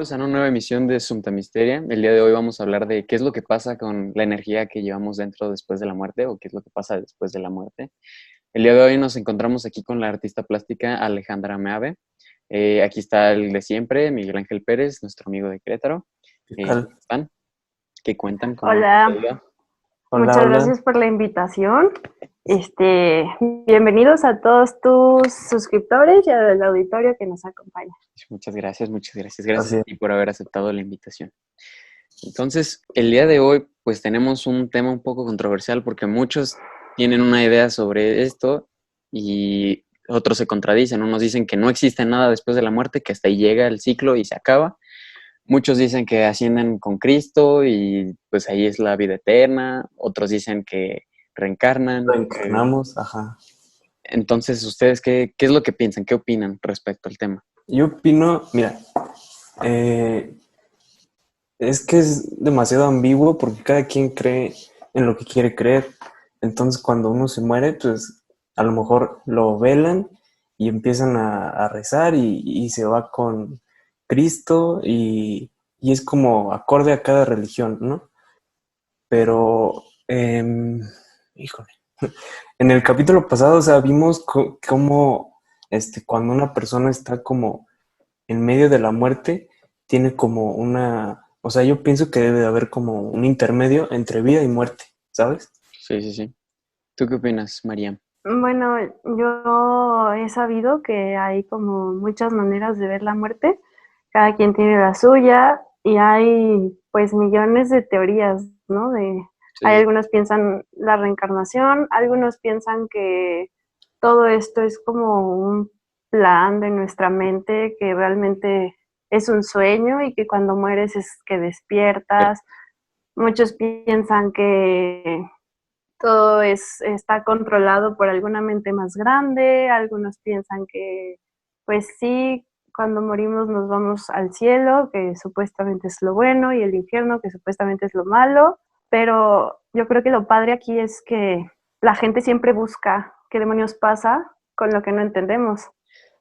bienvenidos a una nueva emisión de Sumta Misteria. El día de hoy vamos a hablar de qué es lo que pasa con la energía que llevamos dentro después de la muerte o qué es lo que pasa después de la muerte. El día de hoy nos encontramos aquí con la artista plástica Alejandra Meave. Aquí está el de siempre, Miguel Ángel Pérez, nuestro amigo de Querétaro. ¿Qué ¿Cómo tal? están? ¿Qué cuentan? ¿Cómo les ha Hola, ido? Hola, muchas hola. gracias por la invitación. Bienvenidos a todos tus suscriptores y al auditorio que nos acompaña. Muchas gracias, muchas gracias. Gracias Así a es. ti por haber aceptado la invitación. Entonces, el día de hoy, pues tenemos un tema un poco controversial porque muchos tienen una idea sobre esto y otros se contradicen. Unos dicen que no existe nada después de la muerte, que hasta ahí llega el ciclo y se acaba. Muchos dicen que ascienden con Cristo y pues ahí es la vida eterna. Otros dicen que reencarnan. Reencarnamos, ajá. Entonces, ¿ustedes qué es lo que piensan? ¿Qué opinan respecto al tema? Yo opino, mira, eh, es que es demasiado ambiguo porque cada quien cree en lo que quiere creer. Entonces, cuando uno se muere, pues a lo mejor lo velan y empiezan a rezar y se va con Cristo y es como acorde a cada religión, ¿no? Pero, híjole. En el capítulo pasado, o sea, vimos cómo cuando una persona está como en medio de la muerte, tiene como o sea, yo pienso que debe de haber como un intermedio entre vida y muerte, ¿sabes? Sí, sí, sí. ¿Tú qué opinas, María? Bueno, yo he sabido que hay como muchas maneras de ver la muerte. Cada quien tiene la suya y hay pues millones de teorías, ¿no? Sí, Hay sí. algunos piensan la reencarnación, algunos piensan que todo esto es como un plan de nuestra mente, que realmente es un sueño y que cuando mueres es que despiertas. Muchos piensan que todo está controlado por alguna mente más grande, algunos piensan que pues sí, cuando morimos nos vamos al cielo, que supuestamente es lo bueno, y el infierno, que supuestamente es lo malo, pero yo creo que lo padre aquí es que la gente siempre busca qué demonios pasa con lo que no entendemos.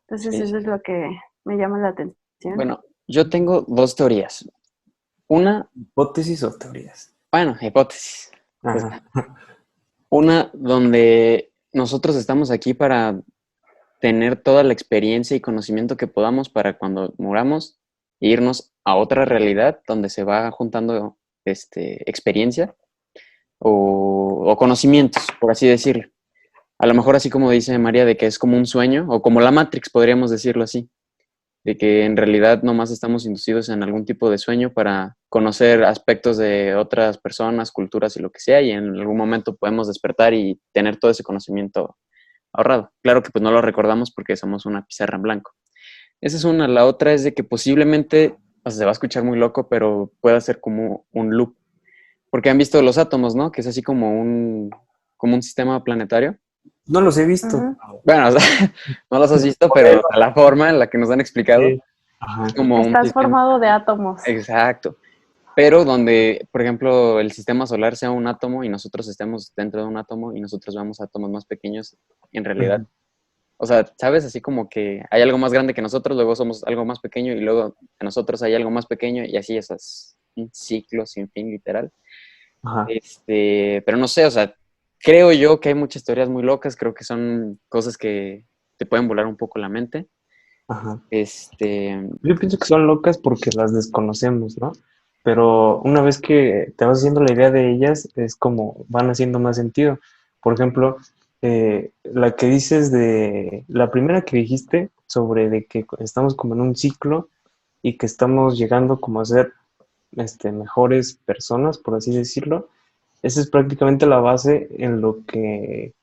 Entonces Sí, eso es sí. lo que me llama la atención. Bueno, yo tengo dos teorías. Una, Hipótesis o teorías. bueno, hipótesis. O Ajá. sea, una donde nosotros estamos aquí para tener toda la experiencia y conocimiento que podamos para cuando muramos e irnos a otra realidad donde se va juntando experiencia o conocimientos, por así decirlo. A lo mejor así como dice María, de que es como un sueño o como la Matrix, podríamos decirlo así, de que en realidad nomás estamos inducidos en algún tipo de sueño para conocer aspectos de otras personas, culturas y lo que sea, y en algún momento podemos despertar y tener todo ese conocimiento ahorrado. Claro que pues no lo recordamos porque somos una pizarra en blanco. Esa es una. La otra es de que posiblemente, o sea, se va a escuchar muy loco, pero pueda ser como un loop. Porque han visto los átomos, ¿no? Que es así como un sistema planetario. No los he visto. Ujú. Bueno, o sea, no los has visto, Por ahí pero va. la forma en la que nos han explicado Sí. es Ajá. como un Estás sistema. formado de átomos. Exacto. Pero donde, por ejemplo, el sistema solar sea un átomo y nosotros estemos dentro de un átomo y nosotros veamos átomos más pequeños, en realidad. Ujú. O sea, ¿sabes? Así como que hay algo más grande que nosotros, luego somos algo más pequeño y luego de nosotros hay algo más pequeño y así es un ciclo sin fin, literal. Ajá. Pero no sé, o sea, creo yo que hay muchas teorías muy locas, creo que son cosas que te pueden volar un poco la mente. Ajá. Este, Yo pienso que son locas porque las desconocemos, ¿no? Pero una vez que te vas haciendo la idea de ellas, es como van haciendo más sentido. Por ejemplo, la que dices la primera que dijiste sobre de que estamos como en un ciclo y que estamos llegando como a ser mejores personas, por así decirlo, esa es prácticamente la base en lo que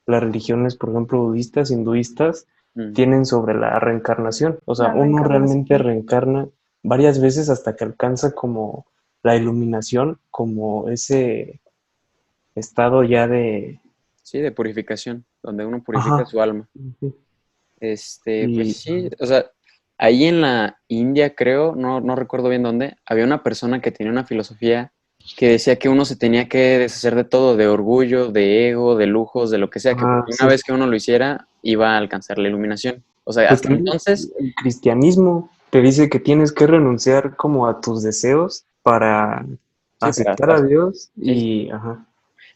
las religiones, por ejemplo, budistas, hinduistas, mm, tienen sobre la reencarnación. O sea, La uno realmente reencarnación. reencarna varias veces hasta que alcanza como la iluminación, como ese estado ya de... sí, de purificación, donde uno purifica Ajá. su alma. Pues Y sí, o sea, ahí en la India, creo, no recuerdo bien dónde, había una persona que tenía una filosofía que decía que uno se tenía que deshacer de todo, de orgullo, de ego, de lujos, de lo que sea, que ajá, porque una sí, vez que uno lo hiciera, iba a alcanzar la iluminación. O sea, pues hasta también entonces, el cristianismo. te dice que tienes que renunciar como a tus deseos para Sí, para aceptar a estar. Dios Sí, sí. y, ajá.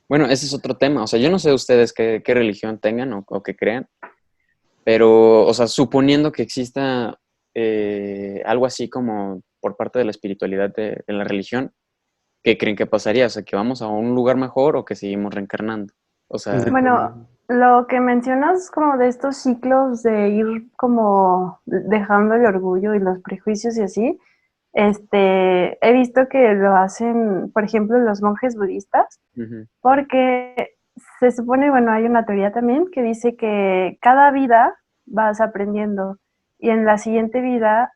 Bueno, ese es otro tema. O sea, yo no sé ustedes qué religión tengan o qué crean, pero, o sea, suponiendo que exista algo así como por parte de la espiritualidad de la religión, ¿qué creen que pasaría? O sea, ¿que vamos a un lugar mejor o que seguimos reencarnando? O sea, Bueno, Depende. lo que mencionas como de estos ciclos de ir como dejando el orgullo y los prejuicios y así, he visto que lo hacen, por ejemplo, los monjes budistas, ujú, porque se supone, bueno, hay una teoría también que dice que cada vida vas aprendiendo y en la siguiente vida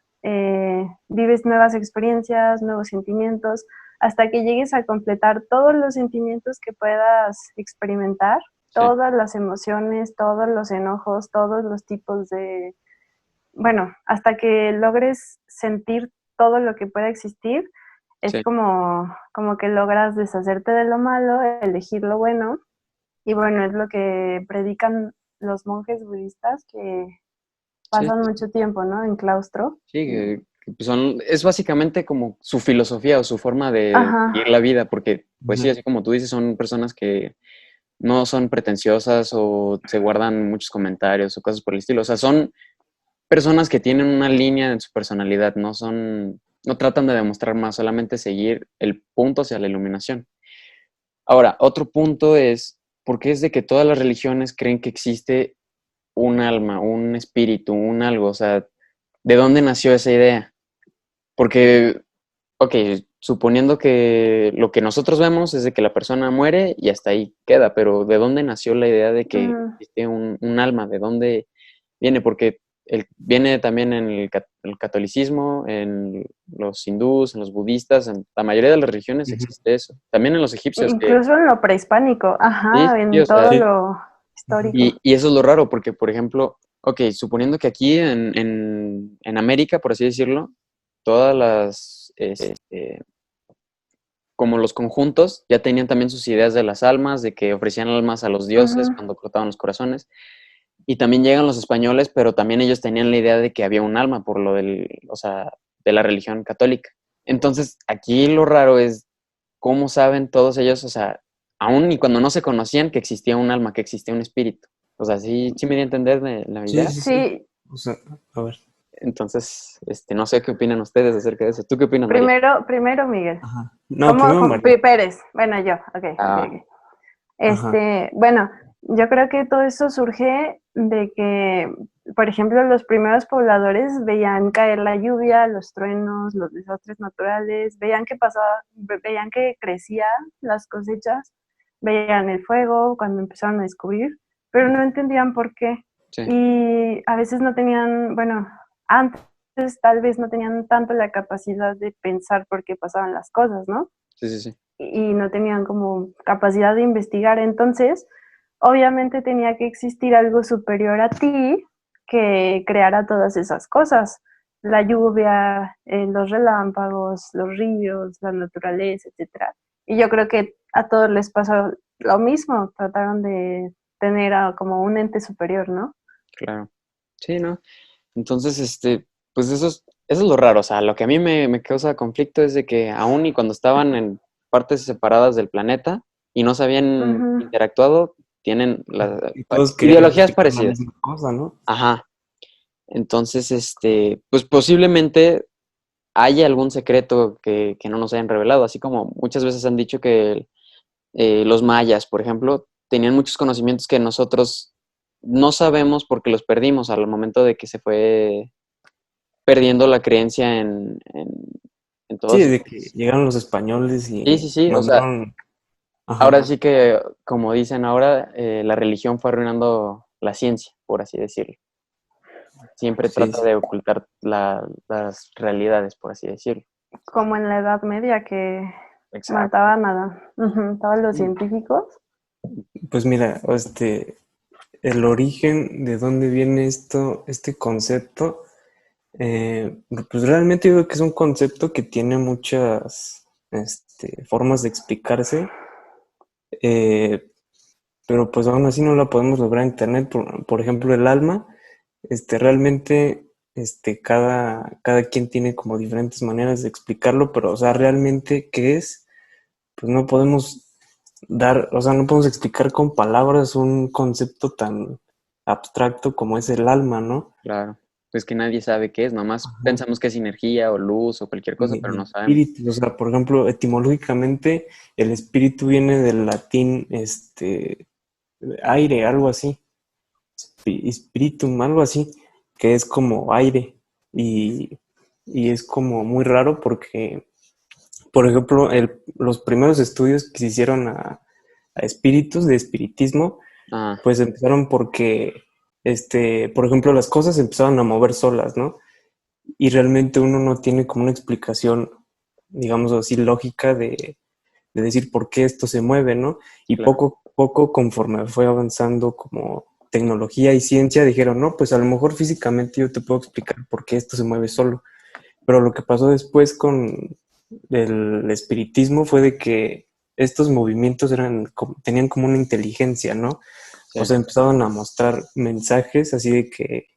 vives nuevas experiencias, nuevos sentimientos, hasta que llegues a completar todos los sentimientos que puedas experimentar, sí, todas las emociones, todos los enojos, todos los tipos de, bueno, hasta que logres sentir todo lo que pueda existir, es sí, como que logras deshacerte de lo malo, elegir lo bueno, y bueno, es lo que predican los monjes budistas que sí, pasan sí, mucho tiempo, ¿no? En claustro. sí, que, pues, es básicamente como su filosofía o su forma de Ajá. vivir la vida, porque, pues sí, Ujú. así como tú dices, son personas que no son pretenciosas o se guardan muchos comentarios o cosas por el estilo. O sea, son personas que tienen una línea en su personalidad, no tratan de demostrar más, solamente seguir el punto hacia la iluminación. Ahora, otro punto es, ¿por qué es de que todas las religiones creen que existe un alma, un espíritu, un algo? O sea, ¿de dónde nació esa idea? Porque, ok, suponiendo que lo que nosotros vemos es de que la persona muere y hasta ahí queda, pero ¿de dónde nació la idea de que Mm, existe un alma? ¿De dónde viene? Porque viene también en el catolicismo, en los hindús, en los budistas, en la mayoría de las religiones Ujú. existe eso. También en los egipcios, que incluso en lo prehispánico, sí, ajá, sí, en o sea, todo Sí. lo Ujú. histórico. y eso es lo raro, porque, por ejemplo, ok, suponiendo que aquí en América, por así decirlo, todas las, como los conjuntos, ya tenían también sus ideas de las almas, de que ofrecían almas a los dioses Ujú. cuando cortaban los corazones. Y también llegan los españoles, pero también ellos tenían la idea de que había un alma por lo o sea, de la religión católica. Entonces, aquí lo raro es cómo saben todos ellos, o sea, aún y cuando no se conocían que existía un alma, que existía un espíritu. O sea, sí me di a entender de la Sí, idea. sí, sí. Sí, O sea, a ver. Entonces, no sé qué opinan ustedes acerca de eso. ¿Tú qué opinas, María? primero Miguel. Ajá. No, ¿Cómo? primero María. Pérez. Bueno, yo. Ok, ok, Ah, ok. Ajá. Bueno, yo creo que todo eso surge de que, por ejemplo, los primeros pobladores veían caer la lluvia, los truenos, los desastres naturales, veían que pasaba, veían que crecían las cosechas, veían el fuego cuando empezaron a descubrir, pero no entendían por qué. sí, Y a veces no tenían, bueno, antes tal vez no tenían tanto la capacidad de pensar por qué pasaban las cosas, ¿no? sí, sí, sí. Y no tenían como capacidad de investigar. Entonces, obviamente tenía que existir algo superior a ti que creara todas esas cosas. La lluvia, los relámpagos, los ríos, la naturaleza, etcétera. Y yo creo que a todos les pasó lo mismo, trataron de tener como un ente superior, ¿no? Claro. Sí, ¿no? Entonces, pues eso es lo raro. O sea, lo que a mí me causa conflicto es de que aún y cuando estaban en partes separadas del planeta y no se habían Ujú. interactuado, tienen Y todos querían ideologías explicar la parecidas. misma cosa, ¿no? Ajá. Entonces, pues posiblemente haya algún secreto que no nos hayan revelado, así como muchas veces han dicho que los mayas, por ejemplo, tenían muchos conocimientos que nosotros no sabemos porque los perdimos al momento de que se fue perdiendo la creencia en Sí, todos de que estos. llegaron los españoles Sí, sí, y sí, o sea, mandaron. ahora Ajá. sí que, como dicen ahora, la religión fue arruinando la ciencia, por así decirlo. Siempre Sí, trata sí. de ocultar las realidades, por así decirlo. Como en la Edad Media que Exacto. mataban a, estaban los Sí, científicos. Pues mira, el origen de dónde viene este concepto, pues realmente yo creo que es un concepto que tiene muchas formas de explicarse, eh, pero pues aún así no la podemos lograr en internet. Por ejemplo, el alma, realmente cada quien tiene como diferentes maneras de explicarlo, pero, o sea, realmente, ¿qué es? Pues no podemos no podemos explicar con palabras un concepto tan abstracto como es el alma, ¿no? Claro. Pues que nadie sabe qué es, nomás Ajá. pensamos que es energía o luz o cualquier cosa, pero Ni no sabemos. espíritu, o sea, por ejemplo, etimológicamente, el espíritu viene del latín, aire, algo así, spiritum, algo así, que es como aire, y, y es como muy raro porque, por ejemplo, los primeros estudios que se hicieron a espíritus, de espiritismo, Ah, pues empezaron porque, por ejemplo, las cosas se empezaron a mover solas, ¿no? Y realmente uno no tiene como una explicación, digamos así, lógica de decir por qué esto se mueve, ¿no? Y claro. poco a poco, conforme fue avanzando como tecnología y ciencia, dijeron, no, pues a lo mejor físicamente yo te puedo explicar por qué esto se mueve solo. Pero lo que pasó después con el espiritismo fue de que estos movimientos tenían como una inteligencia, ¿no? Sí. O sea, empezaron a mostrar mensajes así de que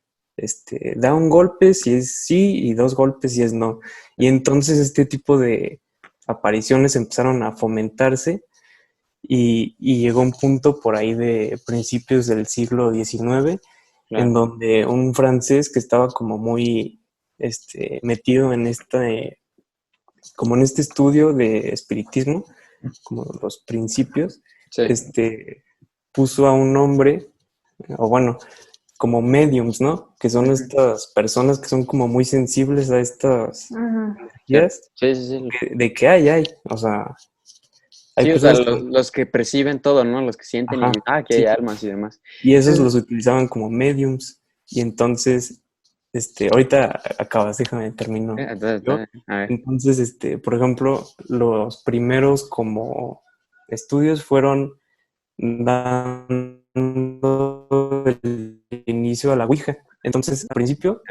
da un golpe si es sí y dos golpes si es no. Y entonces este tipo de apariciones empezaron a fomentarse y llegó un punto por ahí de principios del siglo XIX en Claro. donde un francés que estaba como muy metido en como en este estudio de espiritismo, como los principios, Sí. puso a un hombre, o bueno, como mediums, ¿no? Que son Ujú. estas personas que son como muy sensibles a estas Ujú. Sí. energías, Sí, sí, sí. de que hay, o sea, hay Sí, o sea, personas que, los que perciben todo, ¿no? Los que sienten y, ajá, que hay sí, almas y demás. y esos Entonces, los utilizaban como mediums, y entonces, ahorita acabas, déjame termino yo. a ver. Entonces, por ejemplo, los primeros como estudios fueron dando el inicio a la Ouija. Entonces, al principio,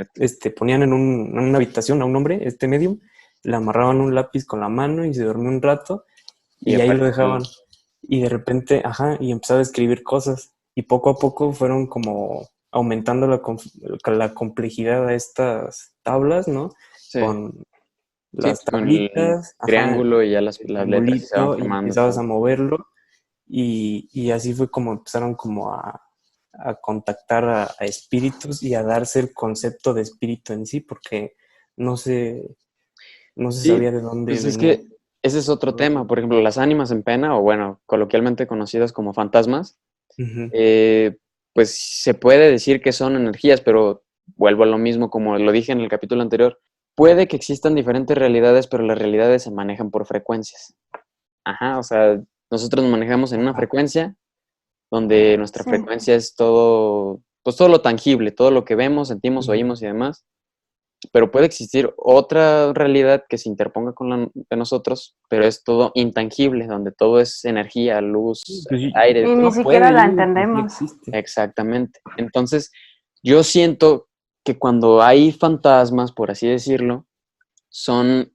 ponían en una habitación a un hombre, medium, le amarraban un lápiz con la mano y se dormía un rato Y y ahí lo aparece dejaban. Y de repente, ajá, y empezaba a escribir cosas. Y poco a poco fueron como aumentando la complejidad a estas tablas, ¿no? sí, Con sí, las pues con el tablitas, ajá, triángulo y ya el las letras sí se van triangulito y formando empezabas todo. a moverlo y así fue como empezaron como a contactar a espíritus y a darse el concepto de espíritu en sí, porque no se, no se Sí, sabía de dónde pues es venía. que ese es otro tema. Por ejemplo, las ánimas en pena, o bueno, coloquialmente conocidas como fantasmas, Ujú, eh, pues se puede decir que son energías, pero vuelvo a lo mismo, como lo dije en el capítulo anterior. Puede que existan diferentes realidades, pero las realidades se manejan por frecuencias. Ajá, o sea, nosotros nos manejamos en una ajá, frecuencia donde nuestra Sí. frecuencia es todo, pues todo lo tangible, todo lo que vemos, sentimos, ujú. oímos y demás. Pero puede existir otra realidad que se interponga con la de nosotros, pero es todo intangible, donde todo es energía, luz, Pues, aire, Y ni todo. no siquiera puede, la yo digo que sí entendemos. existe. Exactamente. Entonces, yo siento que cuando hay fantasmas, por así decirlo, son,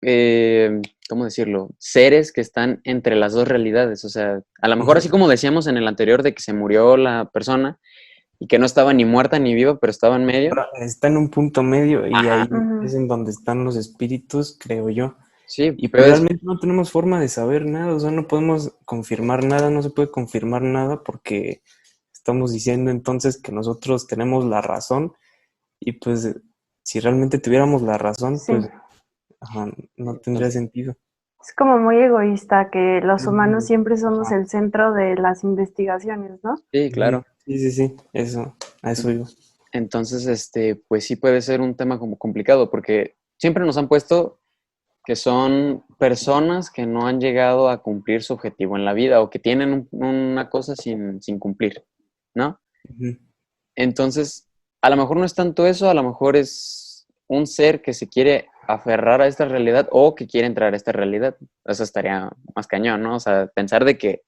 eh, ¿cómo decirlo? Seres que están entre las dos realidades. O sea, a lo mejor Ujú. así como decíamos en el anterior de que se murió la persona y que no estaba ni muerta ni viva, pero estaba en medio. Está en un punto medio y Ajá, ahí Ujú. es en donde están los espíritus, creo yo. sí, Y pues pero es, realmente no tenemos forma de saber nada, o sea, no podemos confirmar nada, no se puede confirmar nada porque estamos diciendo entonces que nosotros tenemos la razón y pues si realmente tuviéramos la razón, Sí. pues ajá, no tendría sentido. Es como muy egoísta que los humanos Ujú, siempre somos ajá. el centro de las investigaciones, ¿no? sí, Ujú. claro. Sí, sí, sí, eso, a eso digo. Entonces, pues sí puede ser un tema como complicado, porque siempre nos han puesto que son personas que no han llegado a cumplir su objetivo en la vida o que tienen una cosa sin cumplir, ¿no? Ujú. Entonces, a lo mejor no es tanto eso, a lo mejor es un ser que se quiere aferrar a esta realidad o que quiere entrar a esta realidad. Eso estaría más cañón, ¿no? O sea, pensar de que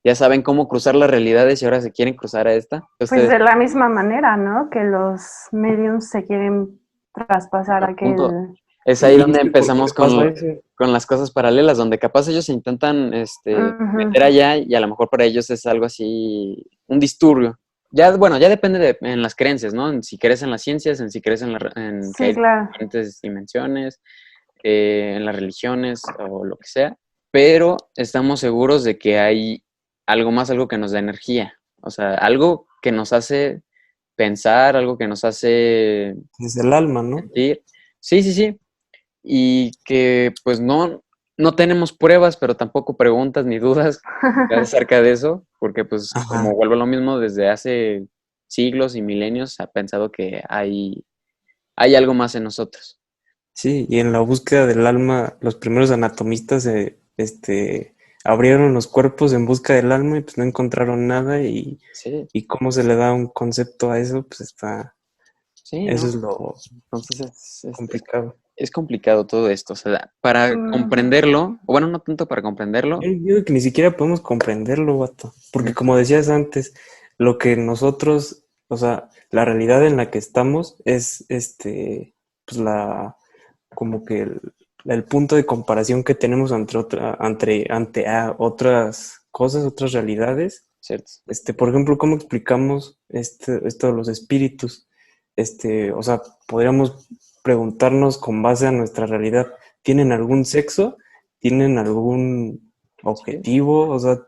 ya saben cómo cruzar las realidades y ahora se quieren cruzar a esta. Pues Ustedes, de la misma manera, ¿no? Que los mediums se quieren traspasar punto. aquel... Es ahí Sí, y es donde que ¿por qué empezamos pasa eso? con las cosas paralelas, donde capaz ellos se intentan Ujú. meter allá y a lo mejor para ellos es algo así, un disturbio. bueno, ya depende en las creencias, ¿no? En si crees en las ciencias, en si crees en que Sí, hay claro. diferentes dimensiones, en las religiones o lo que sea, pero estamos seguros de que hay algo más, algo que nos da energía, o sea, algo que nos hace pensar, algo que nos hace Desde el alma, ¿no? sentir. Sí, sí, sí. Y que pues no tenemos pruebas, pero tampoco preguntas ni dudas acerca de eso, porque pues como Ajá. vuelvo a lo mismo, desde hace siglos y milenios se ha pensado que hay algo más en nosotros. Sí, y en la búsqueda del alma, los primeros anatomistas abrieron los cuerpos en busca del alma y pues no encontraron nada Sí, y cómo se le da un concepto a eso, pues sí, eso es ¿no? lo Entonces complicado. es complicado todo esto. O sea, para Mm, comprenderlo, o bueno, no tanto para comprenderlo, Yo digo que ni siquiera podemos comprenderlo, vato, porque como decías antes, lo que nosotros, o sea, la realidad en la que estamos es pues como que el punto de comparación que tenemos ante otras cosas, otras realidades. ¿cierto? Por ejemplo, ¿cómo explicamos esto de los espíritus? O sea, podríamos preguntarnos con base a nuestra realidad, ¿tienen algún sexo? ¿Tienen algún Sí. objetivo? O sea,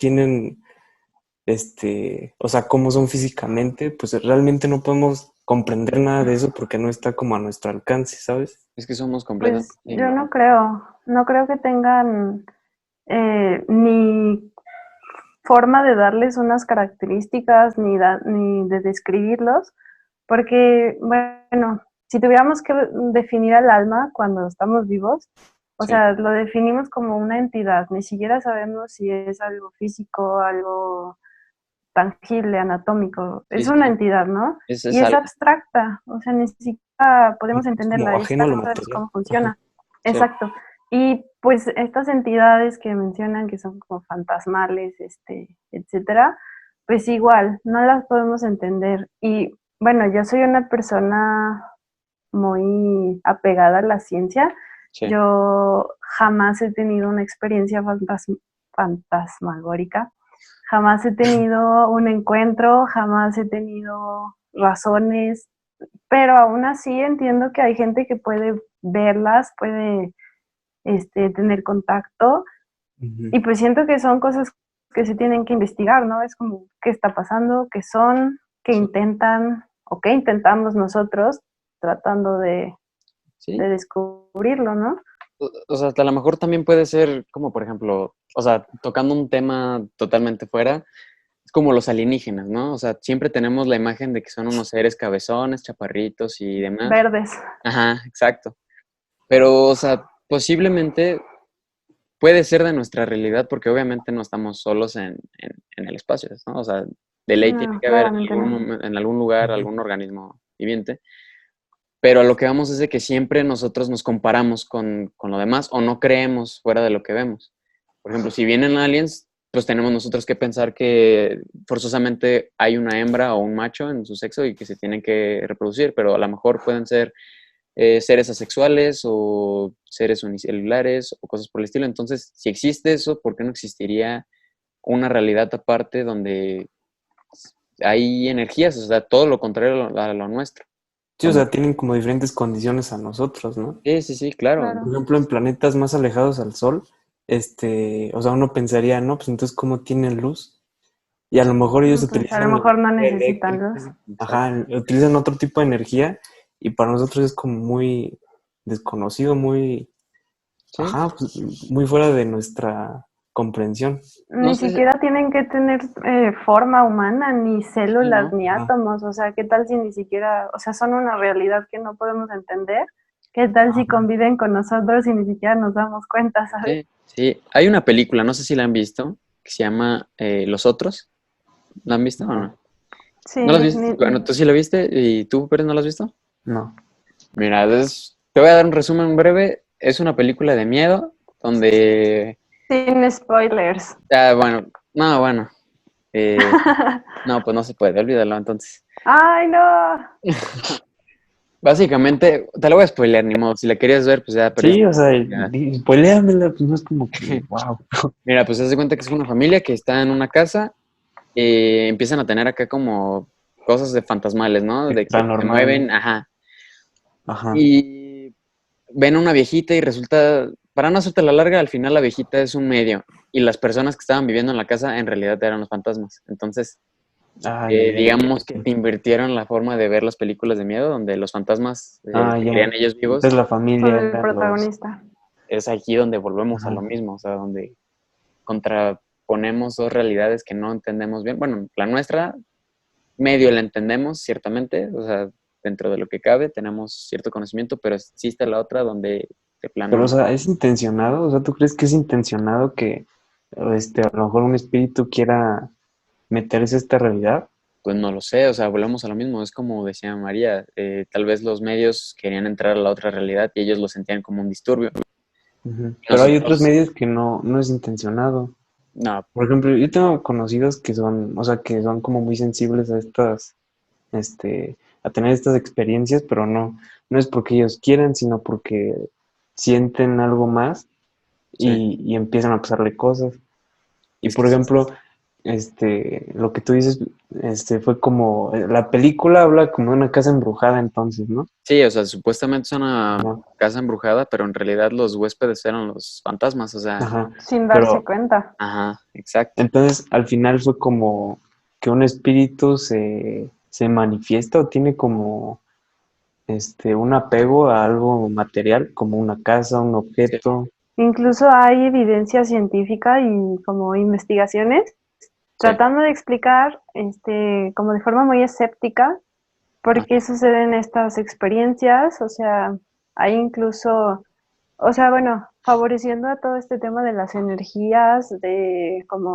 o sea, ¿cómo son físicamente? Pues realmente no podemos comprender nada de eso porque no está como a nuestro alcance, ¿sabes? Es que somos completamente Pues yo ignorantes. no creo que tengan ni forma de darles unas características ni de describirlos, porque, bueno, si tuviéramos que definir al alma cuando estamos vivos, o Sí, sea, lo definimos como una entidad, ni siquiera sabemos si es algo físico, algo tangible, anatómico, sí, es sí, una sí. entidad, ¿no? Es Y es algo, abstracta, o sea, ni siquiera podemos Es como entenderla, es ajeno a tal lo vez material. cómo Ajá. funciona. ¿cierto? Exacto. Y pues estas entidades que mencionan que son como fantasmales, etcétera, pues igual, no las podemos entender. Y bueno, yo soy una persona muy apegada a la ciencia. Sí. Yo jamás he tenido una experiencia fantasmagórica. Jamás he tenido un encuentro, jamás he tenido razones, pero aún así entiendo que hay gente que puede verlas, puede tener contacto, Ujú. y pues siento que son cosas que se tienen que investigar, ¿no? Es como qué está pasando, qué son, qué Sí, intentan o qué intentamos nosotros tratando de sí. descubrirlo, ¿no? O sea, hasta a lo mejor también puede ser como, por ejemplo, o sea, tocando un tema totalmente fuera, es como los alienígenas, ¿no? O sea, siempre tenemos la imagen de que son unos seres cabezones, chaparritos y demás. Verdes. Ajá, exacto. Pero, o sea, posiblemente puede ser de nuestra realidad porque obviamente no estamos solos en el espacio, ¿no? O sea, de ley tiene No, que haber claramente no. en algún lugar Ujú. algún organismo viviente. Pero a lo que vamos es de que siempre nosotros nos comparamos con lo demás o no creemos fuera de lo que vemos. Por ejemplo, si vienen aliens, pues tenemos nosotros que pensar que forzosamente hay una hembra o un macho en su sexo y que se tienen que reproducir, pero a lo mejor pueden ser seres asexuales o seres unicelulares o cosas por el estilo. Entonces, si existe eso, ¿por qué no existiría una realidad aparte donde hay energías? O sea, todo lo contrario a lo nuestro. Sí, o Donde sea, tienen como diferentes condiciones a nosotros, ¿no? sí, sí, sí, claro. Por Claro. ejemplo, en planetas más alejados al Sol, o sea, uno pensaría, no, pues entonces, ¿cómo tienen luz? Y a lo mejor ellos Pues a lo utilizan mejor no energía necesitan eléctrica, luz. Exacto. ajá, utilizan otro tipo de energía y para nosotros es como muy desconocido, muy, Sí. ajá, pues, muy fuera de nuestra comprensión. No Ni sé, siquiera tienen que tener forma humana, ni sí, células, ¿no? ni Ajá, átomos. O sea, ¿qué tal si ni siquiera, o sea, son una realidad que no podemos entender? ¿Qué tal si ajá. conviven con nosotros y ni siquiera nos damos cuenta, ¿sabes? Sí, sí. Hay una película, no sé si la han visto, que se llama Los Otros. ¿La han visto o no? No, Sí, ¿No la has visto? Bueno, tú sí la viste y tú, Pérez, ¿no la has visto? no. Mira, te voy a dar un resumen breve. Es una película de miedo donde... sin spoilers. Ah, bueno, no, bueno. eh, no, pues no se puede, olvídalo entonces. ¡Ay, no! Básicamente, te lo voy a spoilear, ni modo. Si la querías ver, pues ya perdiste Sí, o sea, la oportunidad. spoiléamela, pues no es como que, wow. Mira, pues haz de cuenta que es una familia que está en una casa. Empiezan a tener acá como, cosas de fantasmales, ¿no? De que se Paranormal. mueven, ajá. Ajá. Y ven a una viejita y resulta, para no hacerte la larga, al final la viejita es un medio y las personas que estaban viviendo en la casa en realidad eran los fantasmas. Entonces, Ay, ay, ay. digamos que te invirtieron la forma de ver las películas de miedo, donde los fantasmas Ah, se ya. creían ellos vivos. Entonces la familia Son el eran los... protagonista. Es aquí donde volvemos a Ajá. lo mismo, o sea, donde contraponemos dos realidades que no entendemos bien. Bueno, la nuestra medio la entendemos, ciertamente, o sea, dentro de lo que cabe tenemos cierto conocimiento, pero existe la otra donde de plano Pero, o sea, no, ¿es intencionado? O sea, ¿tú crees que es intencionado que a lo mejor un espíritu quiera meterse a esta realidad? pues no lo sé, o sea, volvemos a lo mismo, es como decía María, tal vez los medios querían entrar a la otra realidad y ellos lo sentían como un disturbio. Ujú. Pero hay otros Nosotros, medios que no es intencionado. no, Por ejemplo, yo tengo conocidos que son, o sea, que son como muy sensibles a estas, a tener estas experiencias, pero no es porque ellos quieran, sino porque sienten algo más sí, y empiezan a pasarle cosas. Y es que por ejemplo, lo que tú dices, fue como, la película habla como de una casa embrujada entonces, ¿no? sí, o sea, supuestamente es una Ajá, casa embrujada, pero en realidad los huéspedes eran los fantasmas, o sea, ajá. Sin darse Pero cuenta. ajá, exacto. entonces al final fue como que un espíritu se manifiesta o tiene como un apego a algo material, como una casa, un Sí, objeto. Incluso hay evidencia científica y como investigaciones sí, tratando de explicar, como de forma muy escéptica, por qué ajá, suceden estas experiencias. O sea, hay incluso, o sea, bueno, favoreciendo a todo este tema de las energías, de como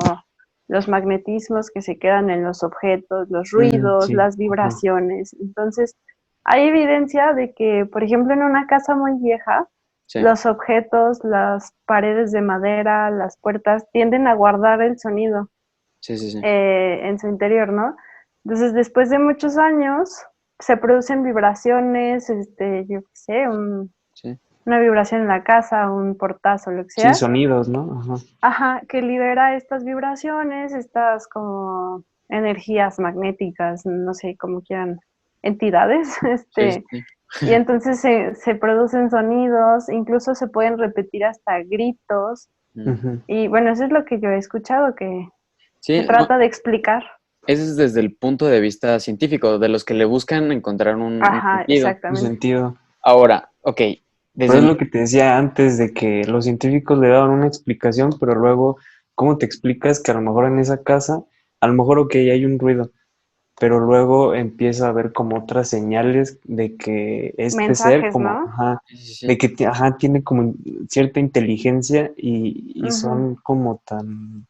los magnetismos que se quedan en los objetos, los ruidos, Sí, las ajá, vibraciones. Entonces, hay evidencia de que, por ejemplo, en una casa muy vieja, sí, los objetos, las paredes de madera, las puertas tienden a guardar el sonido sí, sí, sí, en su interior, ¿no? Entonces, después de muchos años, se producen vibraciones, yo qué sé, sí, una vibración en la casa, un portazo, lo que sí, sea, sonidos, ¿no? Ajá. ajá, que libera estas vibraciones, estas como energías magnéticas, no sé cómo quieran, entidades, sí, sí, y entonces se producen sonidos, incluso se pueden repetir hasta gritos, mm. Ujú. y bueno, eso es lo que yo he escuchado, que se Sí, no, trata de explicar. ese es desde el punto de vista científico, de los que le buscan encontrar un Ajá, sentido. Un exactamente. sentido. Ahora, ok, Pero desde es mi... lo que te decía antes de que los científicos le daban una explicación, pero luego, ¿cómo te explicas que a lo mejor en esa casa, a lo mejor, ok, hay un ruido, pero luego empieza a haber como otras señales de que este ser, Mensajes, como, ¿no? ajá, Sí, sí, de sí. que, ajá, tiene como cierta inteligencia y Ujú. son como tan,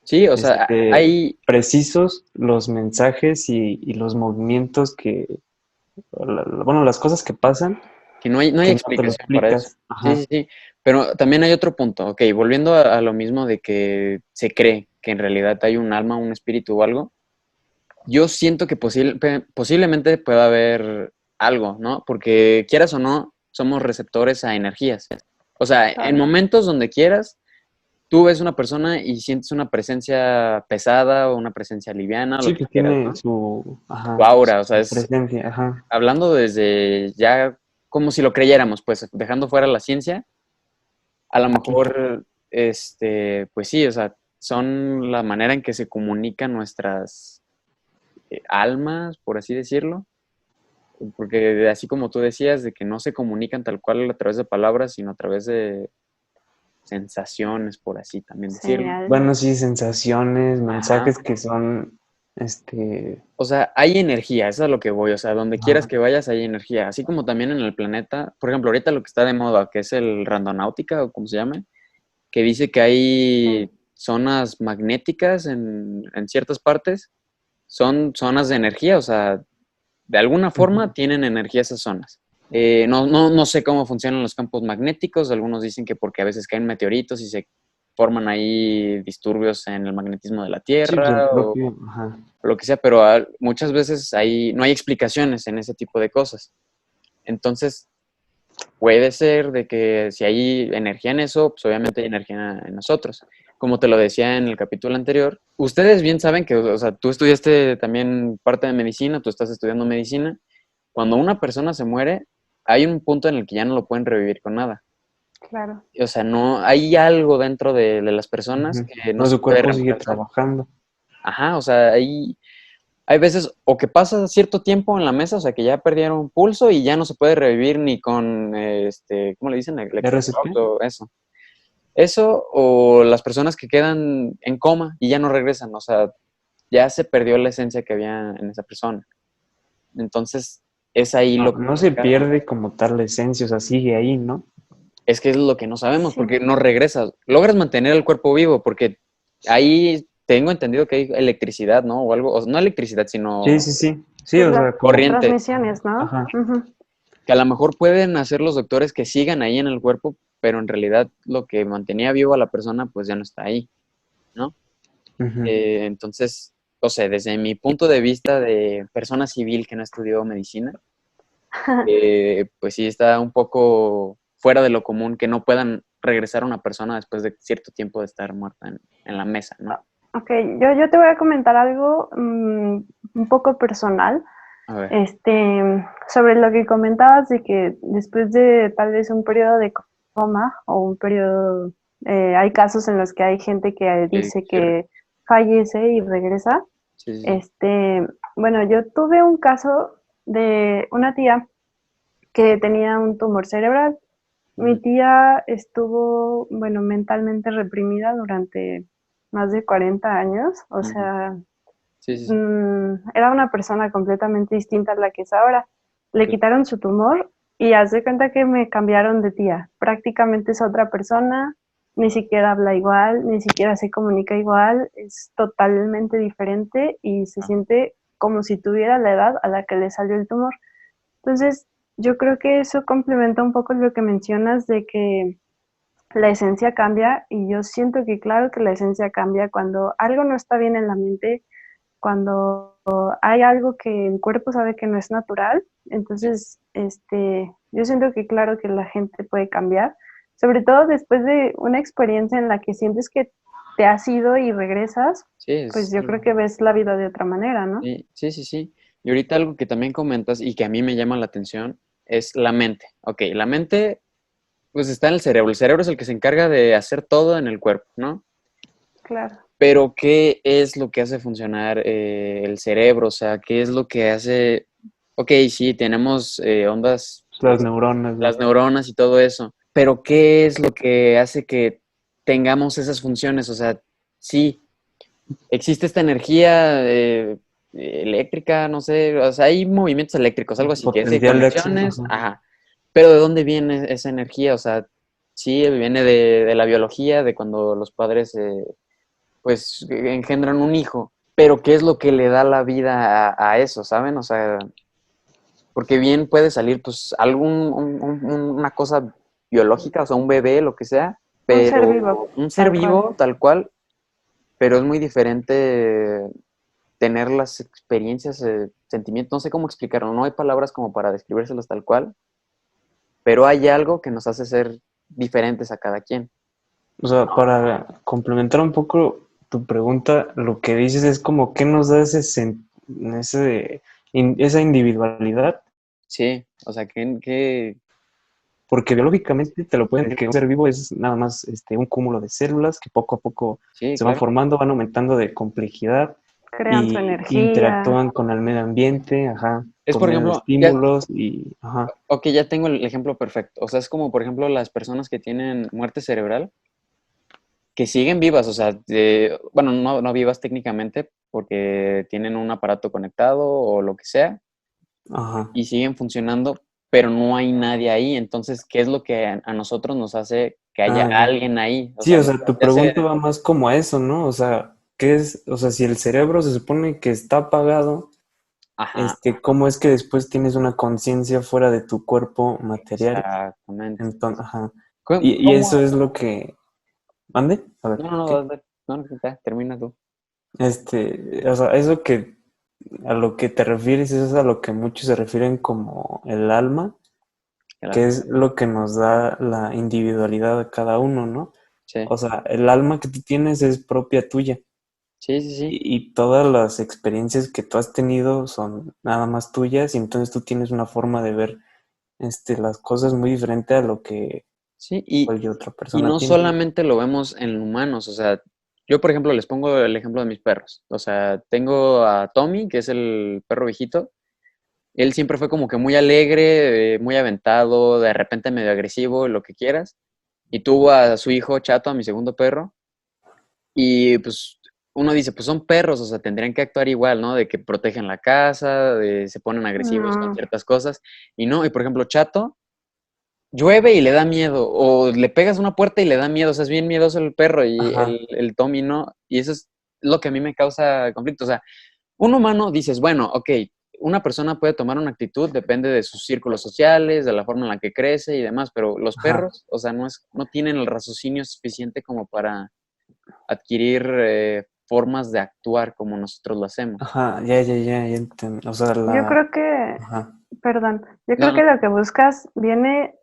Sí, o sea, hay, precisos los mensajes y los movimientos bueno, las cosas que pasan que no hay que no te lo explicación para eso. explicas. Sí, Ajá. sí, sí. Pero también hay otro punto. Ok, volviendo a lo mismo de que se cree que en realidad hay un alma, un espíritu o algo, yo siento que posiblemente pueda haber algo, ¿no? Porque quieras o no, somos receptores a energías. O sea, en Claro. momentos donde quieras, tú ves una persona y sientes una presencia pesada o una presencia liviana, lo Sí, que pues quieras, tiene ¿no? ajá, Tu aura, o sea, su es presencia, ajá. hablando desde ya como si lo creyéramos, pues dejando fuera la ciencia, a lo mejor, pues sí, o sea, son la manera en que se comunican nuestras almas, por así decirlo, porque así como tú decías, de que no se comunican tal cual a través de palabras, sino a través de sensaciones, por así también decirlo. Señal. Bueno, sí, sensaciones, Ajá. mensajes que son, O sea, hay energía, eso es a lo que voy, o sea, donde quieras ajá, que vayas hay energía, así como también en el planeta, por ejemplo, ahorita lo que está de moda, que es el randonáutica o como se llame, que dice que hay Sí. zonas magnéticas en ciertas partes, son zonas de energía, o sea, de alguna ujú, forma tienen energía esas zonas. No sé cómo funcionan los campos magnéticos, algunos dicen que porque a veces caen meteoritos y se forman ahí disturbios en el magnetismo de la sí, pues el Tierra propio, ajá. o lo que sea, pero muchas veces no hay explicaciones en ese tipo de cosas. Entonces, puede ser de que si hay energía en eso, pues obviamente hay energía en nosotros. como te lo decía en el capítulo anterior, ustedes bien saben que, o sea, tú estudiaste también parte de medicina, tú estás estudiando medicina. Cuando una persona se muere, hay un punto en el que ya no lo pueden revivir con nada. Claro. O sea, no, hay algo dentro de las personas Ujú. que no Pero se su puede cuerpo sigue reemplazar. trabajando. Ajá, o sea, hay veces o que pasa cierto tiempo en la mesa, o sea, que ya perdieron pulso y ya no se puede revivir ni con, ¿cómo le dicen? Electroshocks RCP. o eso. Eso o las personas que quedan en coma y ya no regresan, o sea, ya se perdió la esencia que había en esa persona. Entonces, es ahí No, lo no se complicado. pierde como tal la esencia, o sea, sigue ahí, ¿no? Es que es lo que no sabemos, Sí. porque no regresas. Logras mantener el cuerpo vivo, porque ahí tengo entendido que hay electricidad, ¿no? O algo, o no electricidad, Sí, sino sí, sí. Sí, Pues o las sea, como... corriente, transmisiones, ¿no? Ajá. Ujú. que a lo mejor pueden hacer los doctores que sigan ahí en el cuerpo, pero en realidad lo que mantenía vivo a la persona, pues ya no está ahí, ¿no? Ujú. Entonces, o sea, desde mi punto de vista de persona civil que no estudió medicina, pues sí está un poco fuera de lo común que no puedan regresar a una persona después de cierto tiempo de estar muerta en la mesa, ¿no? Ok, yo te voy a comentar algo un poco personal. A ver. Sobre lo que comentabas de que después de tal vez un periodo de coma o un periodo, hay casos en los que hay gente que Sí, dice sí, que fallece y regresa. sí, sí. Bueno, yo tuve un caso de una tía que tenía un tumor cerebral. Mi Ujú, tía estuvo, bueno, mentalmente reprimida durante más de 40 años, o ujú. sea, Sí, sí, sí. era una persona completamente distinta a la que es ahora. Le Claro. quitaron su tumor y haz de cuenta que me cambiaron de tía. Prácticamente es otra persona, ni siquiera habla igual, ni siquiera se comunica igual, es totalmente diferente y se Ah, siente como si tuviera la edad a la que le salió el tumor. Entonces, yo creo que eso complementa un poco lo que mencionas de que la esencia cambia y yo siento que claro que la esencia cambia cuando algo no está bien en la mente, cuando hay algo que el cuerpo sabe que no es natural. sí, Entonces, yo siento que claro que la gente puede cambiar, sobre todo después de una experiencia en la que sientes que te has ido y regresas, sí, pues es yo creo algo. que ves la vida de otra manera, ¿no? Sí, sí, sí, sí. Y ahorita algo que también comentas y que a mí me llama la atención es la mente. Ok, la mente pues está en el cerebro. El cerebro es el que se encarga de hacer todo en el cuerpo, ¿no? Claro. Pero ¿qué es lo que hace funcionar el cerebro? O sea, ¿qué es lo que hace? Ok, sí, tenemos ondas, Las neuronas, las ¿no? neuronas y todo eso, pero ¿qué es lo que hace que tengamos esas funciones? O sea, sí, existe esta energía eléctrica, no sé, o sea, hay movimientos eléctricos, algo así, que es de Potencial de acción. conexiones, Ajá. ajá, pero ¿de dónde viene esa energía? O sea, sí, viene de la biología, de cuando los padres, pues, engendran un hijo, pero ¿qué es lo que le da la vida a eso, saben? O sea, porque bien puede salir, pues, una cosa biológica, o sea, un bebé, lo que sea, Un ser pero vivo, un ser tal cual. vivo, tal cual, pero es muy diferente tener las experiencias, sentimientos, no sé cómo explicarlo, no hay palabras como para describírselos tal cual, pero hay algo que nos hace ser diferentes a cada quien. O sea, para complementar un poco tu pregunta, lo que dices es como qué nos da esa individualidad, Sí, o sea, porque biológicamente te lo pueden decir que un ser vivo es nada más un cúmulo de células que poco a poco sí, se van claro. formando, van aumentando de complejidad Crean su y energía. interactúan con el medio ambiente, ajá, Es por por medio de ejemplo, estímulos y, ajá, ok, ya tengo el ejemplo perfecto. O sea, es como, por ejemplo, las personas que tienen muerte cerebral, que siguen vivas, o sea, bueno, no vivas técnicamente porque tienen un aparato conectado o lo que sea, ajá. y siguen funcionando, pero no hay nadie ahí. Entonces, ¿qué es lo que a nosotros nos hace que haya Ah, ya. alguien ahí? O Sí, sea, o sea, tu ya sea, pregunta va más como a eso, ¿no? O sea, ¿qué es? O sea, si el cerebro se supone que está apagado, ajá, ¿cómo es que después tienes una conciencia fuera de tu cuerpo material? exactamente. Entonces, ajá. Y eso ¿Cómo? es lo que... ¿Mande? A ver, No, no, ¿qué? no, ya, termina tú. O sea, eso que a lo que te refieres es a lo que muchos se refieren como el alma, Claro. que es lo que nos da la individualidad a cada uno, ¿no? Sí, O sea, el alma que tú tienes es propia tuya. sí, sí, sí. Y todas las experiencias que tú has tenido son nada más tuyas, y entonces tú tienes una forma de ver las cosas muy diferente a lo que Sí, cualquier otra y persona no tiene. solamente lo vemos en humanos, o sea, yo por ejemplo les pongo el ejemplo de mis perros. O sea, tengo a Tommy, que es el perro viejito. Él siempre fue como que muy alegre, muy aventado, de repente medio agresivo, lo que quieras. Y tuvo a su hijo Chato, a mi segundo perro. Y pues uno dice, pues son perros, o sea, tendrían que actuar igual, ¿no? De que protegen la casa, de se ponen agresivos con No, ciertas cosas. Y no, y por ejemplo, Chato llueve y le da miedo, o le pegas una puerta y le da miedo, o sea, es bien miedoso el perro y Ajá, el Tommy no. Y eso es lo que a mí me causa conflicto. O sea, un humano dices, bueno, ok, una persona puede tomar una actitud, depende de sus círculos sociales, de la forma en la que crece y demás, pero los ajá, perros, o sea, no tienen el raciocinio suficiente como para adquirir formas de actuar como nosotros lo hacemos. ajá, ya entiendo. O sea, yo creo que, ajá, perdón, yo No, creo que no, lo que buscas viene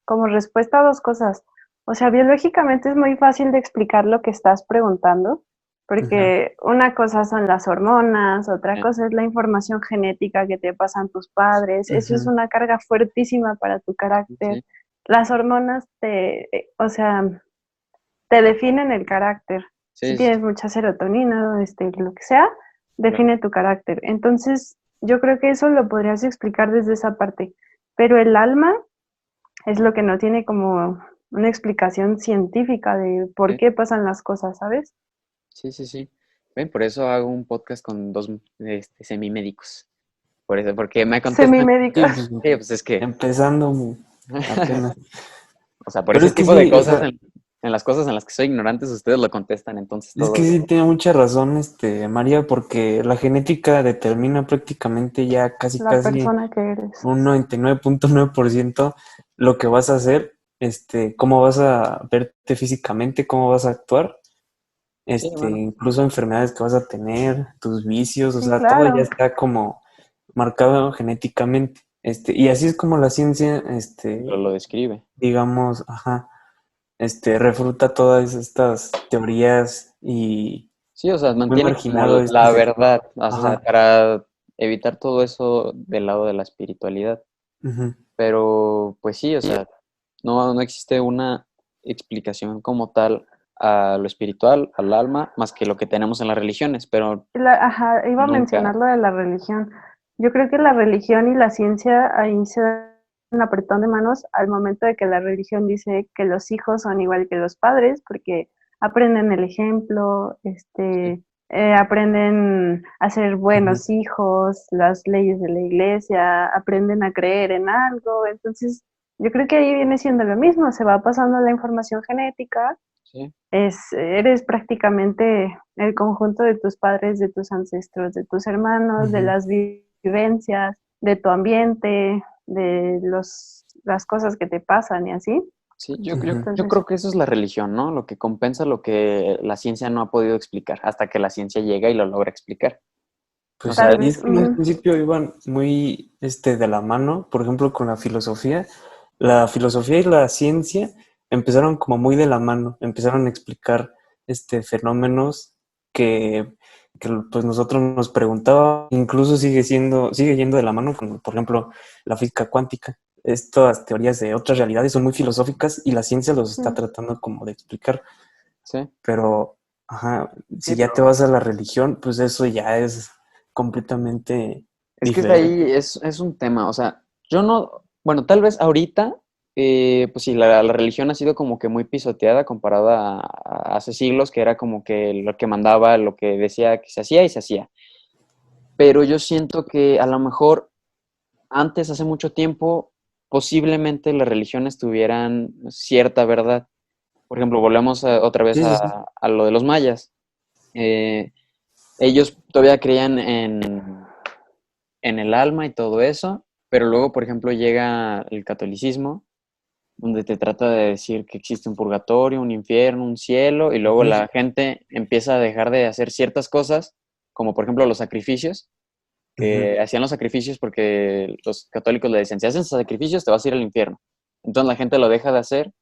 como respuesta a dos cosas. O sea, biológicamente es muy fácil de explicar lo que estás preguntando, ajá, porque una cosa son las hormonas, otra eh, cosa es la información genética que te pasan tus padres. Eso es ujú, una carga fuertísima para tu carácter. sí, Las hormonas o sea, te definen el carácter. Si sí, sí, tienes mucha serotonina, lo que sea, claro. define tu carácter. Entonces, yo creo que eso lo podrías explicar desde esa parte. Pero el alma es lo que no tiene como una explicación científica de por Sí, qué pasan las cosas, ¿sabes? sí, sí, sí. Ven, por eso hago un podcast con dos semimédicos. Por eso, porque me contestan. sí, Semimédicos. pues, Sí, pues es que, empezando apenas. o sea, por Pero ese es que tipo de sí, o cosas, sea, en las cosas en las que soy ignorantes, ustedes lo contestan, entonces es que todo. sí tiene mucha razón, María, porque la genética determina prácticamente ya casi, La casi persona que eres. un 99.9% lo que vas a hacer, cómo vas a verte físicamente, cómo vas a actuar, Sí, bueno. incluso enfermedades que vas a tener, tus vicios, o Sí, sea, todo ya claro. está como marcado genéticamente. Y así es como la ciencia, Lo describe. digamos, ajá, refuta todas estas teorías y Sí, o sea, muy mantiene como marginado la sector. verdad, o sea, Ajá, para evitar todo eso del lado de la espiritualidad. ujú. Pero, pues sí, o sea, no existe una explicación como tal a lo espiritual, al alma, más que lo que tenemos en las religiones, pero Ajá, iba a nunca. mencionar lo de la religión. Yo creo que la religión y la ciencia ahí se dan un apretón de manos al momento de que la religión dice que los hijos son igual que los padres, porque aprenden el ejemplo, Sí, aprenden a ser Ujú, buenos hijos, las leyes de la iglesia, aprenden a creer en algo. Entonces, yo creo que ahí viene siendo lo mismo, se va pasando la información genética, sí, eres prácticamente el conjunto de tus padres, de tus ancestros, de tus hermanos, de ujú, las vivencias, de tu ambiente, de las cosas que te pasan y así. sí, ujú. yo Entonces, creo que eso es la religión, ¿no? Lo que compensa lo que la ciencia no ha podido explicar, hasta que la ciencia llega y lo logra explicar. O Pues sea, sí, tal y vez, es que en un principio iban muy de la mano, por ejemplo, con la filosofía. La filosofía y la ciencia empezaron como muy de la mano, empezaron a explicar fenómenos que, pues nosotros nos preguntábamos, incluso sigue yendo de la mano con, por ejemplo, la física cuántica. Estas teorías de otras realidades son muy filosóficas y la ciencia los está mm, tratando como de explicar, sí, pero ajá, sí, si ya te pero vas a la religión, pues eso ya es completamente es que ahí diferente. es un tema, o sea, yo no, bueno, tal vez ahorita, pues sí, la religión ha sido como que muy pisoteada comparada a hace siglos, que era como que lo que mandaba, lo que decía que se hacía y se hacía. Pero yo siento que a lo mejor antes, hace mucho tiempo, posiblemente las religiones tuvieran cierta verdad. Por ejemplo, volvemos otra vez Sí, sí, sí. a lo de los mayas. Eh, Ellos todavía creían en el alma y todo eso, pero luego, por ejemplo, llega el catolicismo, donde te trata de decir que existe un purgatorio, un infierno, un cielo, y luego Ujú, la gente empieza a dejar de hacer ciertas cosas, como por ejemplo los sacrificios, ujú. que hacían los sacrificios porque los católicos le decían, si haces sacrificios te vas a ir al infierno. Entonces la gente lo deja de hacer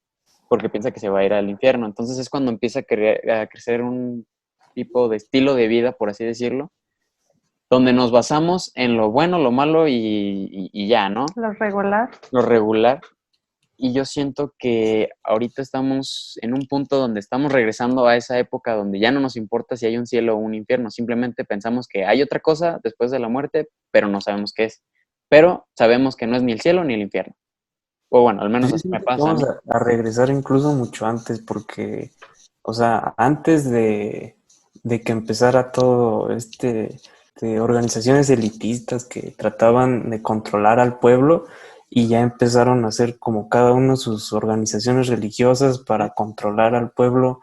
porque piensa que se va a ir al infierno. Entonces es cuando empieza a crecer un tipo de estilo de vida, por así decirlo, donde nos basamos en lo bueno, lo malo y ya, ¿no? Lo regular. Lo regular. Y yo siento que ahorita estamos en un punto donde estamos regresando a esa época donde ya no nos importa si hay un cielo o un infierno, simplemente pensamos que hay otra cosa después de la muerte, pero no sabemos qué es. Pero sabemos que no es ni el cielo ni el infierno. O bueno, al Pues menos yo así me siento que pasa a vamos mí. a regresar incluso mucho antes, porque, o sea, antes de que empezara todo de organizaciones elitistas que trataban de controlar al pueblo y ya empezaron a hacer como cada uno sus organizaciones religiosas para controlar al pueblo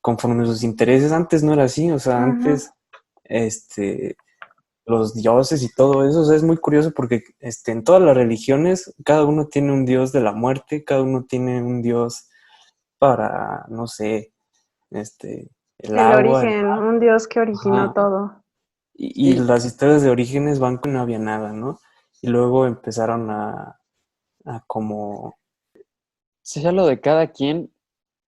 conforme a sus intereses. Antes no era así, o sea, Ujú. antes, este, los dioses y todo eso. O sea, es muy curioso porque en todas las religiones cada uno tiene un dios de la muerte, cada uno tiene un dios para, no sé, el El agua, origen, un Dios que originó ajá. todo. Y Sí, las historias de orígenes van que no había nada, ¿no? Y luego empezaron a como, sea lo de cada quien,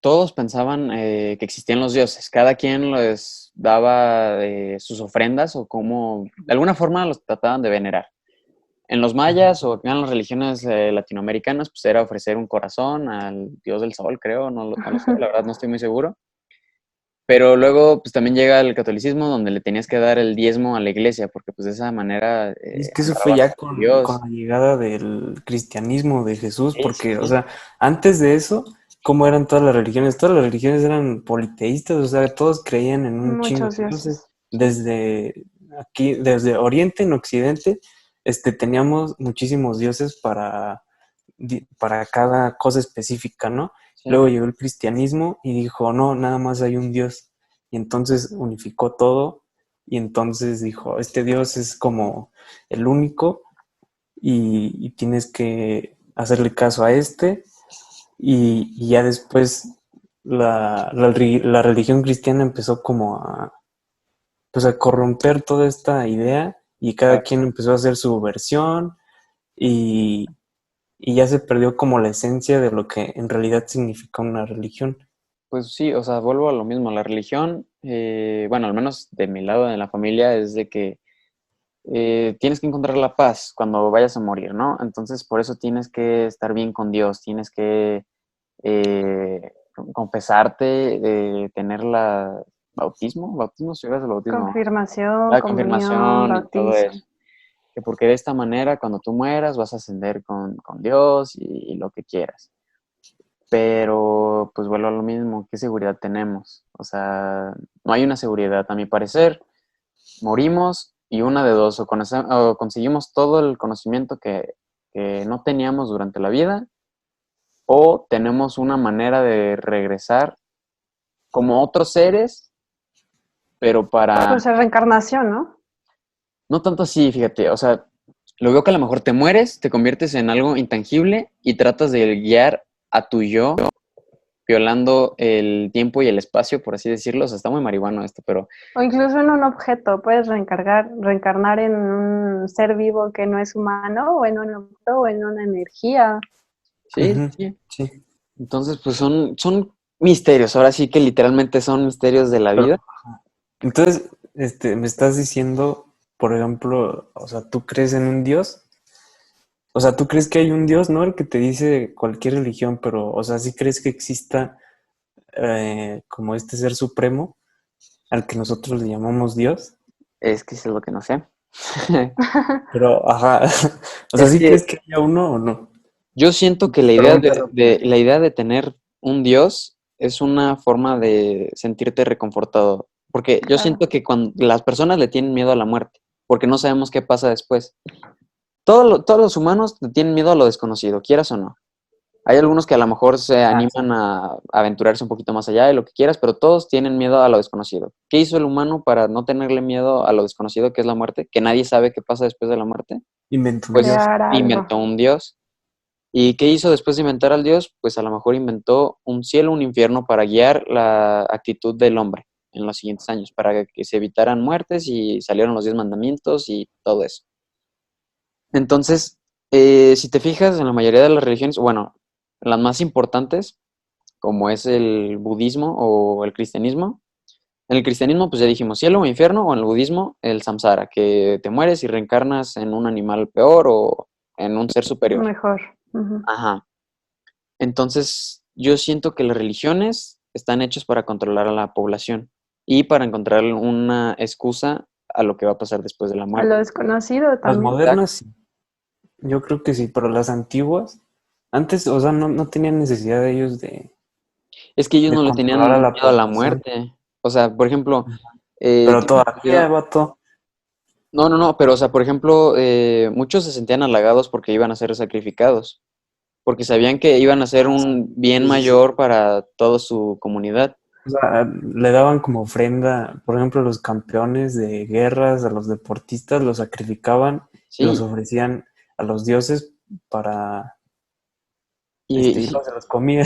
todos pensaban que existían los dioses, cada quien les daba sus ofrendas o como, de alguna forma los trataban de venerar. En los mayas o en las religiones latinoamericanas, pues era ofrecer un corazón al dios del sol, creo, no lo sé, la verdad no estoy muy seguro. Pero luego, pues también llega el catolicismo, donde le tenías que dar el diezmo a la iglesia, porque pues de esa manera y es que eso fue honrabas ya a con Dios. la llegada del cristianismo de Jesús, Sí, sí, porque, o sí. sea, antes de eso, ¿cómo eran todas las religiones? Todas las religiones eran politeístas, o sea, todos creían en un chingo Muchos de dioses. dioses. Desde aquí, desde Oriente en Occidente, teníamos muchísimos dioses para cada cosa específica, ¿no? Sí. Luego llegó el cristianismo y dijo, no, nada más hay un Dios. Y entonces unificó todo y entonces dijo, este Dios es como el único y tienes que hacerle caso a y ya después la religión cristiana empezó como pues a corromper toda esta idea y cada Claro. quien empezó a hacer su versión y, y ya se perdió como la esencia de lo que en realidad significa una religión. Pues sí, o sea, vuelvo a lo mismo. La religión, bueno, al menos de mi lado de la familia, es de que tienes que encontrar la paz cuando vayas a morir, ¿no? Entonces, por eso tienes que estar bien con Dios, tienes que confesarte, tener la bautismo, si eres el bautismo, Confirmación, la comunión, confirmación y todo bautizo. eso. Que porque de esta manera, cuando tú mueras, vas a ascender con Dios y lo que quieras. Pero, pues vuelvo a lo mismo, ¿qué seguridad tenemos? O sea, no hay una seguridad, a mi parecer. Morimos y una de dos, o conseguimos todo el conocimiento que no teníamos durante la vida, o tenemos una manera de regresar como otros seres, pero para, Pues es reencarnación, ¿no? no tanto así, fíjate, o sea, lo veo que a lo mejor te mueres, te conviertes en algo intangible y tratas de guiar a tu yo, violando el tiempo y el espacio, por así decirlo. O sea, está muy marihuano esto, pero O incluso en un objeto, puedes reencarnar en un ser vivo que no es humano, o en un objeto, o en una energía. sí, Ujú, sí. sí, Entonces, pues son misterios, ahora sí que literalmente son misterios de la vida. pero entonces, me estás diciendo, por ejemplo, o sea, ¿tú crees en un Dios? O sea, ¿tú crees que hay un Dios, no el que te dice cualquier religión, pero, o sea, ¿sí crees que exista como este ser supremo al que nosotros le llamamos Dios? Es que eso es lo que no sé. Pero, ajá, o sea, Es ¿sí que crees que haya uno o no? yo siento que Perdón, pero, la idea de tener un Dios es una forma de sentirte reconfortado. Porque yo Claro. siento que cuando las personas le tienen miedo a la muerte, porque no sabemos qué pasa después. Todos los humanos le tienen miedo a lo desconocido, quieras o no. Hay algunos que a lo mejor se sí. animan a aventurarse un poquito más allá de lo que quieras, pero todos tienen miedo a lo desconocido. ¿Qué hizo el humano para no tenerle miedo a lo desconocido que es la muerte? Que nadie sabe qué pasa después de la muerte. Inventó un Pues Dios. Crear algo. inventó un dios. ¿Y qué hizo después de inventar al dios? Pues a lo mejor inventó un cielo, un infierno para guiar la actitud del hombre en los siguientes años, para que se evitaran muertes y salieron los 10 mandamientos y todo eso. Entonces, si te fijas en la mayoría de las religiones, bueno, las más importantes, como es el budismo o el cristianismo. En el cristianismo, pues ya dijimos cielo o infierno, o en el budismo, el samsara, que te mueres y reencarnas en un animal peor o en un ser superior. Mejor. Ujú. Ajá. Entonces, yo siento que las religiones están hechas para controlar a la población y para encontrar una excusa a lo que va a pasar después de la A lo muerte. desconocido Las también. modernas, sí. Yo creo que sí, pero las antiguas, antes, o sea, no tenían necesidad de ellos Es que ellos de no le controlar a tenían la miedo a la población. muerte. O sea, por ejemplo, Pero tiene todavía, sentido. vato, No, pero o sea, por ejemplo, muchos se sentían halagados porque iban a ser sacrificados, porque sabían que iban a ser un bien sí, sí, sí. mayor para toda su comunidad. O sea, le daban como ofrenda, por ejemplo, a los campeones de guerras, a los deportistas, los sacrificaban y los Sí, ofrecían a los dioses para y y sí, los se los comían.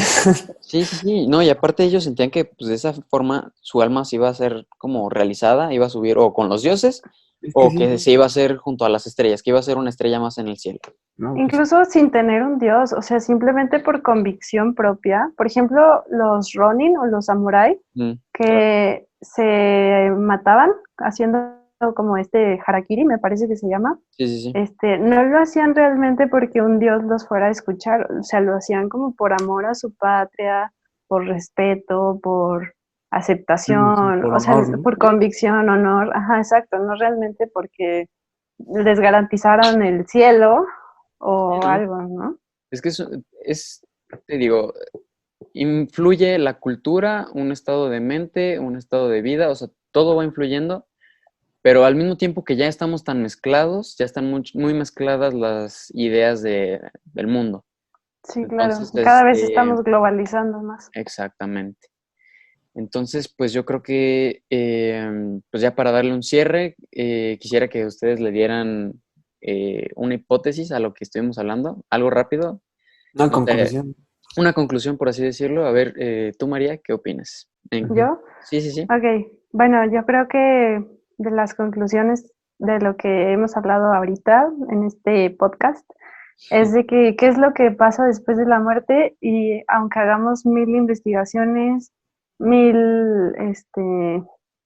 sí, no, y aparte ellos sentían que pues, de esa forma su alma se iba a ser como realizada, iba a subir o con los dioses, Es que o sí, que se iba a hacer junto a las estrellas, que iba a ser una estrella más en el cielo. no, pues Incluso sin tener un dios, o sea, simplemente por convicción propia. Por ejemplo, los Ronin o los samuráis Claro. que se mataban haciendo como este harakiri, me parece que se llama. Sí. No lo hacían realmente porque un dios los fuera a escuchar, o sea, lo hacían como por amor a su patria, por respeto, por sí, aceptación, por o sea, honor, ¿no? por convicción, honor, ajá, exacto, no realmente porque les garantizaran el cielo Sí, o ¿no? algo, ¿no? Es que te digo, influye la cultura, un estado de mente, un estado de vida, o sea, todo va influyendo, pero al mismo tiempo que ya estamos tan mezclados, ya están muy mezcladas las ideas del mundo. Sí, claro, Entonces, cada vez estamos globalizando más. exactamente. Entonces, pues yo creo que, pues ya para darle un cierre, quisiera que ustedes le dieran una hipótesis a lo que estuvimos hablando, algo rápido, Una no sé, conclusión. una conclusión, por así decirlo. A ver, tú, María, ¿qué opinas? Ujú. ¿Yo? Sí. Ok, bueno, yo creo que de las conclusiones de lo que hemos hablado ahorita en este podcast es de que qué es lo que pasa después de la muerte y aunque hagamos mil investigaciones, mil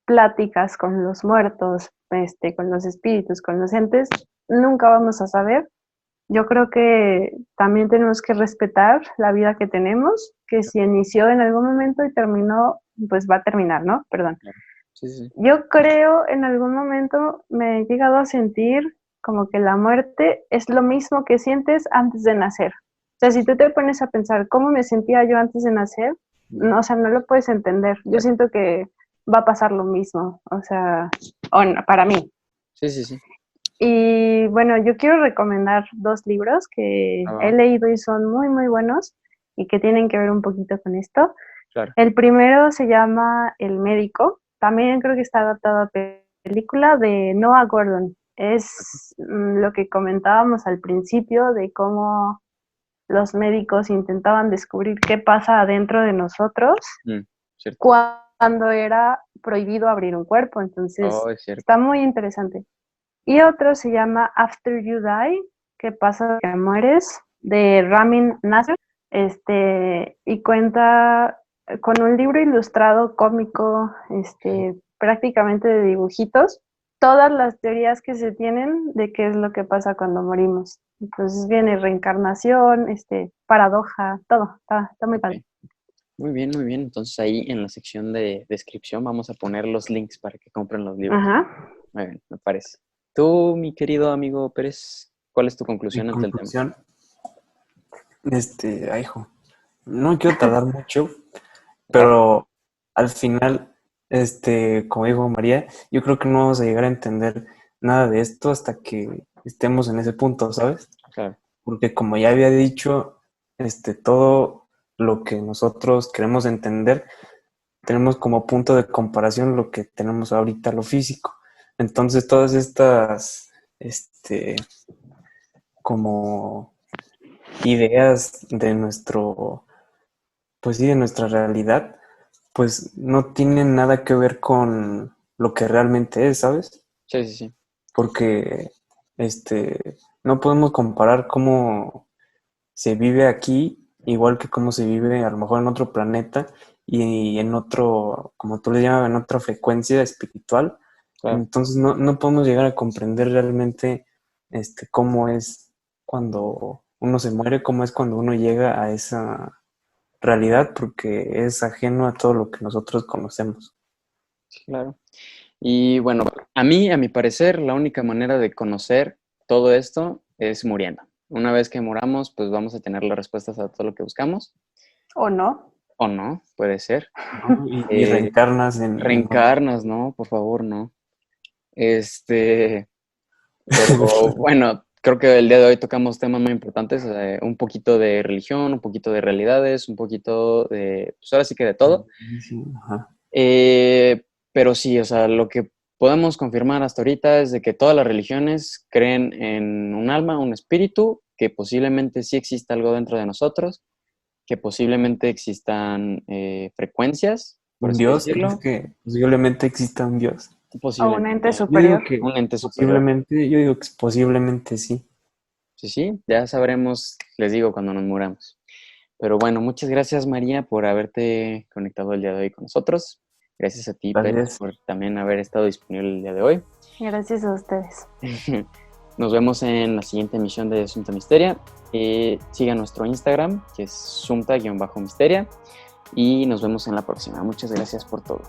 pláticas con los muertos, con los espíritus, con los entes, nunca vamos a saber. Yo creo que también tenemos que respetar la vida que tenemos, que si inició en algún momento y terminó, pues va a terminar, ¿no? Perdón. Claro. Sí. Yo creo en algún momento me he llegado a sentir como que la muerte es lo mismo que sientes antes de nacer. O sea, si tú te pones a pensar cómo me sentía yo antes de nacer, no, o sea, no lo puedes entender. Yo Claro. siento que va a pasar lo mismo, o sea, para mí. Sí. Y bueno, yo quiero recomendar dos libros que Ah, he leído y son muy, muy buenos y que tienen que ver un poquito con esto. claro. El primero se llama El médico. También creo que está adaptado a película de Noah Gordon. Es lo que comentábamos al principio de cómo los médicos intentaban descubrir qué pasa adentro de nosotros Cierto. cuando era prohibido abrir un cuerpo. Entonces, Oh, es cierto. está muy interesante. Y otro se llama After You Die, ¿qué pasa que mueres? De Ramin Nasser, y cuenta con un libro ilustrado cómico, prácticamente de dibujitos, todas las teorías que se tienen de qué es lo que pasa cuando morimos. Entonces viene reencarnación, paradoja, todo, está muy padre. Ok. Muy bien. Entonces ahí en la sección de descripción vamos a poner los links para que compren los libros. Ajá. Muy bien, me parece. Tú, mi querido amigo Pérez, ¿cuál es tu Mi conclusión ante el tema? conclusión, hijo, no me quiero tardar mucho, Claro, pero al final, como dijo María, yo creo que no vamos a llegar a entender nada de esto hasta que estemos en ese punto, ¿sabes? claro. Porque como ya había dicho, todo lo que nosotros queremos entender, tenemos como punto de comparación lo que tenemos ahorita, lo físico. Entonces todas estas, como ideas de pues sí, de nuestra realidad, pues no tienen nada que ver con lo que realmente es, ¿sabes? Sí. Porque, no podemos comparar cómo se vive aquí igual que cómo se vive a lo mejor en otro planeta y en otro, como tú le llamas, en otra frecuencia espiritual. Claro. Entonces no podemos llegar a comprender realmente cómo es cuando uno se muere, cómo es cuando uno llega a esa realidad, porque es ajeno a todo lo que nosotros conocemos. Claro. Y bueno, a mi parecer, la única manera de conocer todo esto es muriendo. Una vez que muramos, pues vamos a tener las respuestas a todo lo que buscamos, ¿O no? o no, puede ser. ¿No? Y reencarnas en Reencarnas, ¿no? Por favor, no. Pero bueno, creo que el día de hoy tocamos temas muy importantes, un poquito de religión, un poquito de realidades, un poquito de, pues ahora sí que de todo. Sí, ajá. Pero sí, o sea, lo que podemos confirmar hasta ahorita es de que todas las religiones creen en un alma, un espíritu, que posiblemente sí exista algo dentro de nosotros, que posiblemente existan frecuencias, por ¿Un así Dios? ¿Crees decirlo, que posiblemente exista un Dios? ¿O un ente posiblemente Yo digo superior? que un ente superior. yo digo que posiblemente sí. Sí, sí, ya sabremos, les digo, cuando nos muramos. Pero bueno, muchas gracias María por haberte conectado el día de hoy con nosotros. Gracias a ti, Pérez, Gracias. por también haber estado disponible el día de hoy. Gracias a ustedes. Nos vemos en la siguiente emisión de Sumta Misteria. Sigan nuestro Instagram, que es sumta-misteria. Y nos vemos en la próxima. Muchas gracias por todo.